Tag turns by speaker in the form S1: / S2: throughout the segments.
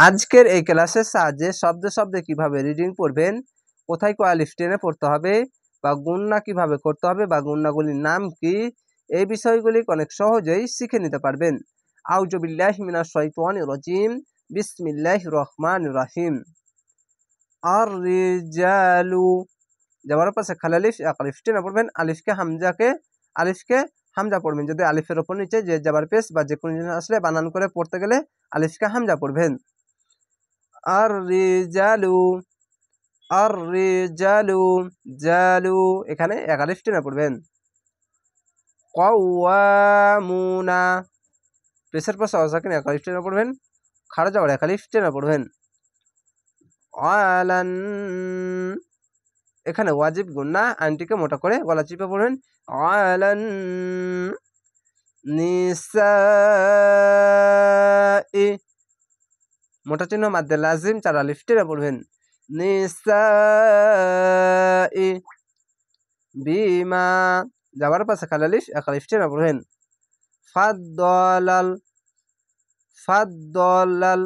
S1: আজকের এই ক্লাসের সাহায্যে শব্দে শব্দে কিভাবে রিডিং পড়বেন, কোথায় কয় আলিফ টেনে পড়তে হবে বা গুণনা কিভাবে করতে হবে বা গুণনাগুলির নাম কি, এই বিষয়গুলি অনেক সহজেই শিখে নিতে পারবেন। আউযু বিল্লাহি মিনাশ শাইতানির রাজিম, বিসমিল্লাহির রহমানির রহিম। আর রিজালু যাবার পাশে খালি আলিফ এক আলিফ টেনে পড়বেন। আলিফকে হামজা পড়বেন। যদি আলিফের ওপর নিচে যে যাবার পেশ বা যে কোনো জিনিস আসলে বানান করে পড়তে গেলে আলিফকে হামজা পড়বেন। আর রিজালু, আর রিজালু, জালু এখানে এক আলিফ টেনে পড়বেন। কাওয়ামুনা পেশের পাশে অসাকিন এক আলিফ টেনে পড়বেন। খাড়া যাওয়ার এক আলিফ টেনে পড়বেন। আলান এখানে ওয়াজিব গুন্না, আইনটিকে মোটা করে গলা চিপে পড়বেন। আলান নিসাই মোটা চিহ্ন মাদ্দে লাজিম 4 আলিফ টেনে পড়বেন। নিসাই বিমা যাবার পাশে খালি আলিফ এক আলিফ টেনে পড়বেন। ফাদ্দলাল, ফাদ্দলাল,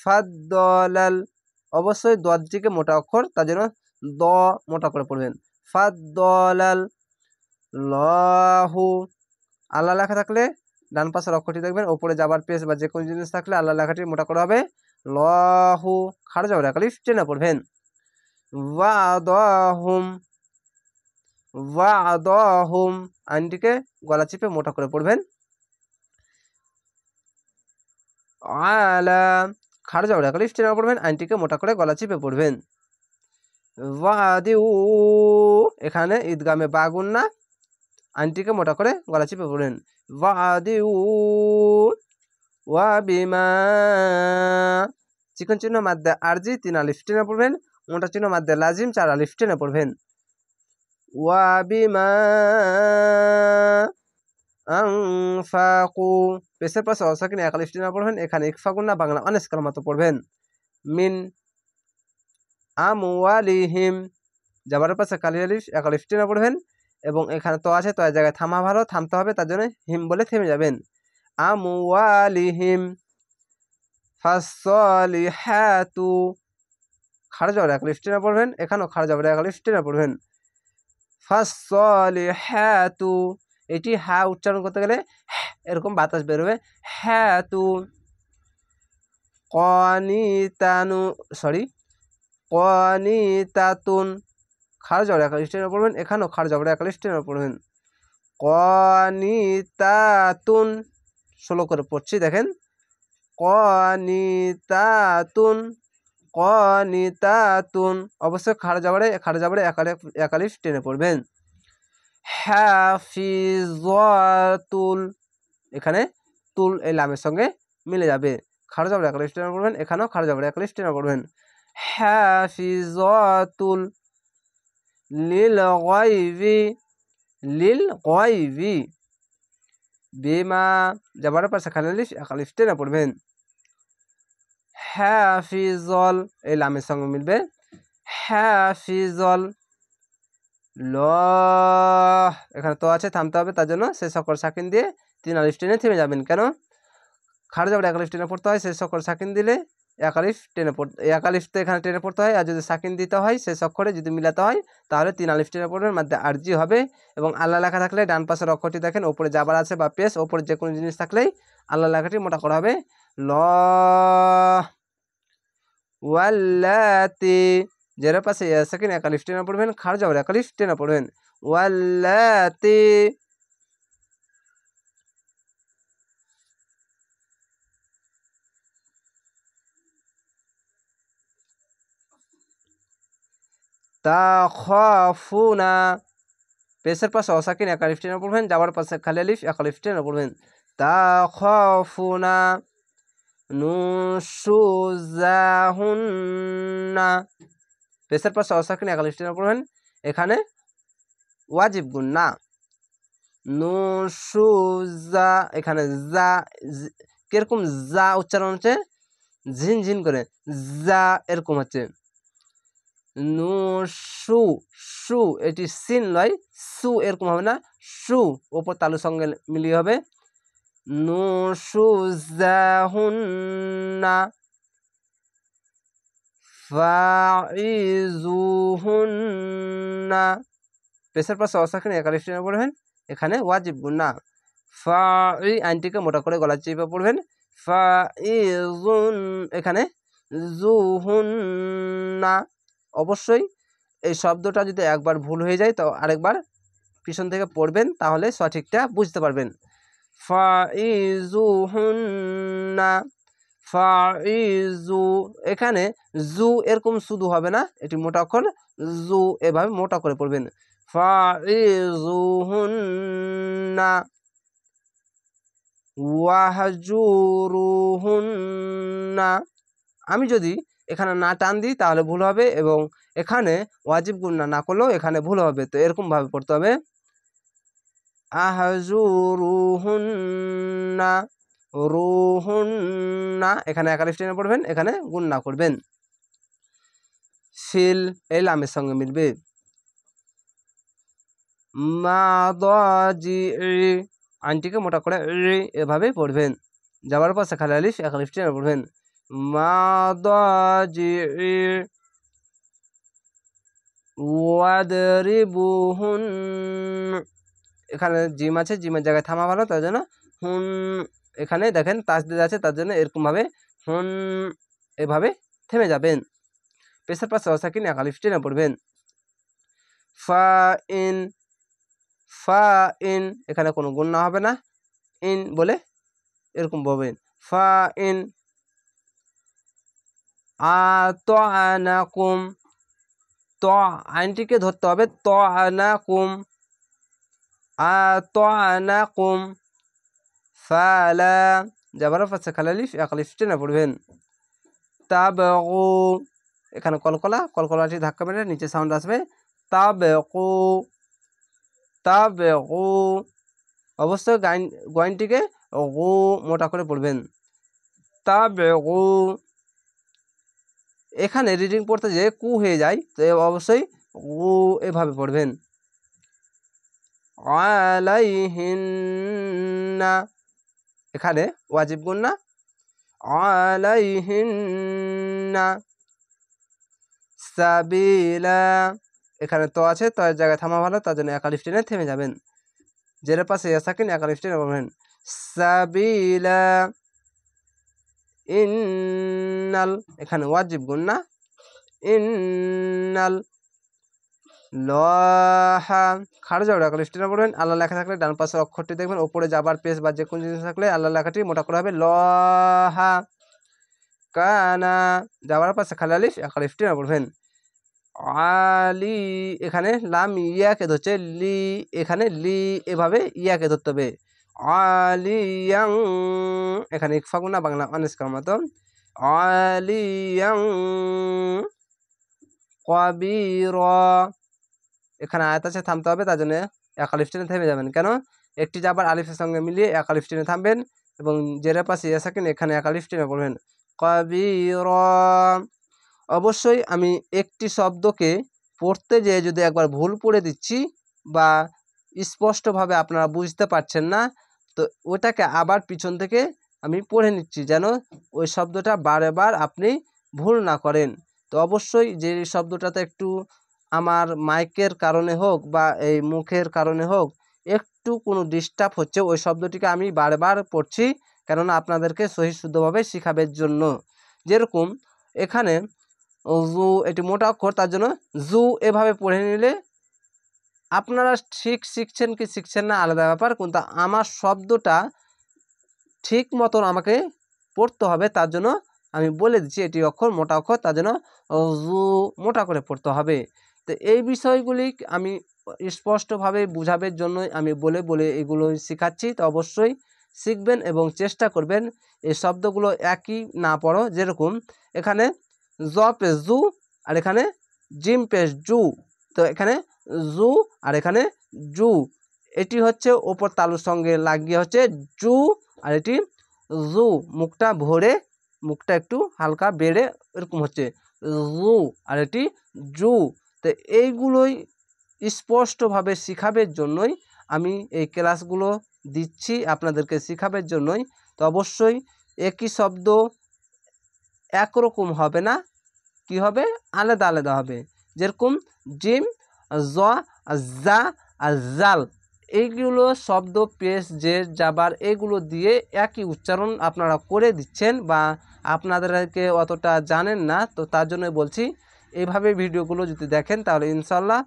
S1: ফাদ্দলাল অবশ্যই দটিকে মোটা অক্ষর, তার জন্য দ মোটা করে পড়বেন। ফাদ্দলাল লাহু আল্লাহ লেখা থাকলে ডান পাশের অক্ষরটি দেখবেন, ওপরে যাবার পেশ বা যে কোনো জিনিস থাকলে আল্লাহ লেখাটি মোটা করা হবে। লাহু খাড়া যাবার এক আলিফ টেনে পড়বেন। ওয়াদাহুম, ওয়াদাহুম আইনটিকে গলা চিপে মোটা করে পড়বেন। আলা খাড়া যাবার এক আলিফ টেনে পড়বেন, আইনটিকে মোটা করে গলা চিপে পড়বেন। ওয়াদিউ এখানে ঈদগামে বা গুন্না, আইনটিকে মোটা করে গলা চিপে পড়বেন। ওয়াদিউ ওয়াবিমা চিকন চিহ্ন মাদ্দে আরজি 3 আলিফ টেনে পড়বেন। মোটা চিহ্ন মাদ্দে লাজিম 4 আলিফ টেনে পড়বেন। ওয়াবিমা আনফাকু পেশের পাশে অসাকিন এক আলিফ টেনে পড়বেন। এখানে ইকফা গুন্না বাংলা অনেস্কার মতো পড়বেন। মিন আমওয়ালিহিম যাবার পাশে কালি আলিফ এক আলিফ টেনে পড়বেন এবং এখানে তো আছে, তো এই জায়গায় থামা ভালো, থামতে হবে, তার জন্য হিম বলে থেমে যাবেন। আমওয়ালিহিম ফাসসালিহাতু খাড়া যাবার এক আলিফ টেনে পড়বেন। এখানেও খাড়া যাবার এক আলিফ টেনে পড়বেন। ফাসসালিহাতু এটি হা উচ্চারণ করতে গেলে এরকম বাতাস বেরোবে। হাতু কানিতানু কানিতাতুন খাড়া যাবার এক আলিফ টেনে পড়বেন। এখানেও খাড়া যাবার এক আলিফ টেনে পড়বেন। কানিতাতুন 16 করে পড়ছি দেখেন। কানিতাতুন, কানিতাতুন অবশ্যই খাড়া যাবারে এক আলিফ টেনে পড়বেন। হাফিজাতুল এখানে তুল এই লামের সঙ্গে মিলে যাবে, খাড়া যাবারে এক আলিফ টেনে পড়বেন। এখানেও খাড়া যাবারে এক আলিফ টেনে পড়বেন। হাফিজাতুল লিল গায়বি, লিল গায়বি বিমা যাবার পাশে খালি আলিফ এক আলিফ টেনে পড়বেন। হাফিজল এই লামের সঙ্গে মিলবে। হাফিজল ল এখানে তো আছে, থামতে হবে, তার জন্য শেষ অক্ষর সাকিন দিয়ে 3 আলিফ টেনে থেমে যাবেন। কেন খাড়া যাবার এক আলিফ টেনে পড়তে হয়, শেষ অক্ষর সাকিন দিলে এক আলিফ তো এখানে টেনে পড়তে হয়, আর যদি সাকিন দিতে হয় শেষ অক্ষরে যদি মিলাতে হয় তাহলে 3 আলিফ টেনে পড়বেন, মধ্যে আরজি হবে। এবং আল্লাহ লেখা থাকলে ডান পাশের অক্ষরটি দেখেন, ওপরে যাবার আছে বা পেশ, ওপরে যে কোনো জিনিস থাকলেই আল্লাহ লেখাটি মোটা করা হবে। ল ওয়াল্লাতি জের পাশে সাকিন এক আলিফ টেনে পড়বেন, খাড়া যাবার এক আলিফ টেনে পড়বেন। ওয়াল্লাতি তাখাফুনা পেশের পাশে অসাকিন এক আলিফ টেনে পড়বেন, যাওয়ার পাশে খালি আলিফ এক আলিফ টেনে পড়বেন। তাখাফুনা নুশুজাহুন্না পেশের পাশে অসাকিন এক আলিফ টেনে পড়বেন। এখানে ওয়াজিব গুন্না। নুশুজা এখানে যা কিরকম যা উচ্চারণ হচ্ছে ঝিনঝিন করে, যা এরকম হচ্ছে। নুশু সু এটি সিন নয়, সু এরকম হবে না, সু ওপর তালুর সঙ্গে মিলিয়ে হবে। নুশুজাহুন্না ফাইজুহুন্না, পেশের পাশে অসাকিন একালিফ টেনে পড়বেন, এখানে ওয়াজিব গুন্না। আইনটিকে মোটা করে গলা চেপে পড়বেন। ফাইজুন, এখানে জুহুন্না। অবশ্যই এই শব্দটা যদি একবার ভুল হয়ে যায় তো আরেকবার পিছন থেকে পড়বেন, তাহলে সঠিকটা বুঝতে পারবেন। ফাইজুহুন্না, ফাইজু, এখানে জু এরকম শুধু হবে না, এটি মোটা অক্ষর জু, এভাবে মোটা করে পড়বেন। ফাইজুহুন্না ওয়াহজুরুহুন্না। আমি যদি এখানে না টান দিই তাহলে ভুল হবে, এবং এখানে ওয়াজিব গুন্না না করলেও এখানে ভুল হবে। তো এরকম ভাবে পড়তে হবে, আহজুরুহুন্না, রুহুন্না, এখানে একালিফ টেনে পড়বেন, এখানে গুন্না করবেন। ফিল এই লামের সঙ্গে মিলবে। মাদাজি, আইনটিকে মোটা করে এভাবে পড়বেন। যাবার পর সেখানে আলিফ একালিফ টেনে পড়বেন। মাদাজি ওয়াদরিবুহুন, এখানে জিম আছে, জিমের জায়গায় থামা ভালো, তার জন্য হুন, এখানে দেখেন তাসদিদ আছে, তার জন্য এরকমভাবে হুন এভাবে থেমে যাবেন। পেশের পাশে অসাকিন একালিফ টেনে পড়বেন। ফা ইন, ফা ইন, এখানে কোনো গুন্না হবে না, ইন বলে এরকম বলবেন। ফা ইন আতানাকুম, ত আইনটিকে ধরতে হবে, ত আনাকুম, আতানাকুম, ফালা, যাবার পাশে খালালিফ একালিফ টেনে পড়বেন। তাবগু, এখানে কলকলা, কলকলাটি ধাক্কা মেরে নিচে সাউন্ড আসবে, তাবগু, তাবগু, অবশ্যই গয়নটিকে গু মোটা করে পড়বেন। তাবগু, এখানে রিডিং পড়তে যে কু হয়ে যায়, তো অবশ্যই গু এভাবে পড়বেন। আলাইহিন্না, এখানে ওয়াজিব গুন্না, আলাইহিন্না সাবিলা, এখানে তো আছে, তো এর জায়গায় থামা ভালো, তার জন্য একালিফ টেনে থেমে যাবেন। জেরের পাশে ইয়াসাকিন একালিফ টেনে পড়বেন। সাবিলা, ইন্নাল, এখানে ওয়াজিব গুন্না, ইন্নাল লহা, খাড়া যাওয়ার একালিফ টেনে পড়বেন। আল্লাহ লেখা থাকলে ডান পাশের অক্ষরটি দেখবেন, ওপরে যাবার পেস বা যে কোনো জিনিস থাকলে আল্লাহ লেখাটি মোটা করা হবে, লহা। কানা, যাওয়ার পাশে খালি আলিফ একালিফ টেনে পড়বেন। আলি, এখানে লাম ইয়াকে ধরছে, লি, এখানে লি এভাবে ইয়াকে ধরতে হবে। আলিয়াং, এখানে ইকফা গুনা বাংলা অনিষ্কার মতো, আলিয়াং কবিরা, এখানে আয়াত আছে, থামতে হবে, তার জন্য একালিফ টেনে থেমে যাবেন। কেন? একটি যাবার আলিফের সঙ্গে মিলিয়ে একালিফ টেনে থামবেন, এবং জেরের পাশে ইয়াসাকিন এখানে একালিফ টেনে পড়বেন। কবিরা, অবশ্যই আমি একটি শব্দকে পড়তে যেয়ে যদি একবার ভুল পড়ে দিচ্ছি বা স্পষ্টভাবে আপনারা বুঝতে পারছেন না, তো ওটাকে আবার পিছন থেকে আমি পড়ে নিচ্ছি, যেন ওই শব্দটা বারবার আপনি ভুল না করেন। তো অবশ্যই যে শব্দটাতে একটু আমার মাইকের কারণে হোক বা এই মুখের কারণে হোক একটু কোনো ডিস্টার্ব হচ্ছে, ওই শব্দটিকে আমি বারবার পড়ছি, কেননা আপনাদেরকে সহি শুদ্ধভাবে শেখাবার জন্য। যেরকম এখানে জু, এটি মোটা অক্ষর, তার জন্য জু এভাবে পড়ে নিলে আপনারা ঠিক শিখছেন কি শিখছেন না আলাদা ব্যাপার, কিন্তু আমার শব্দটা ঠিক মতন আমাকে পড়তে হবে, তার জন্য আমি বলে দিচ্ছি এটি অক্ষর মোটা অক্ষর, তার জন্য জু মোটা করে পড়তে হবে। তো এই বিষয়গুলি আমি স্পষ্টভাবে বোঝাবার জন্যই আমি বলে বলে এগুলো শেখাচ্ছি। তো অবশ্যই শিখবেন এবং চেষ্টা করবেন এই শব্দগুলো একই না পড়ো। যেরকম এখানে জ পেশ জু, আর এখানে জিম পেশ জু, তো এখানে জু আর এখানে জু, এটি হচ্ছে ওপর তালুর সঙ্গে লাগিয়ে হচ্ছে জু, আর এটি জু, মুখটা ভরে মুখটা একটু হালকা বেড়ে এরকম হচ্ছে জু, আর এটি জু। তো এইগুলোই স্পষ্টভাবে শেখাবার জন্যই আমি এই ক্লাসগুলো দিচ্ছি, আপনাদেরকে শেখাবার জন্যই। তো অবশ্যই একই শব্দ একরকম হবে না, কি হবে, আলাদা আলাদা হবে। যেরকম জিম, জ, জা, জাল, এইগুলো শব্দ পেশ, জের, জাবার এগুলো দিয়ে একই উচ্চারণ আপনারা করে দিচ্ছেন বা আপনাদেরকে অতটা জানেন না, তো তার জন্য বলছি এইভাবে ভিডিওগুলো যদি দেখেন তাহলে ইনশাল্লাহ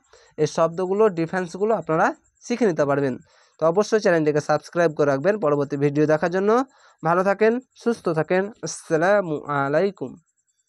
S1: এই শব্দগুলো ডিফারেন্সগুলো আপনারা শিখে নিতে পারবেন। তো অবশ্যই চ্যানেলটিকে সাবস্ক্রাইব করে রাখবেন পরবর্তী ভিডিও দেখার জন্য। ভালো থাকেন, সুস্থ থাকেন। আসসালামু আলাইকুম।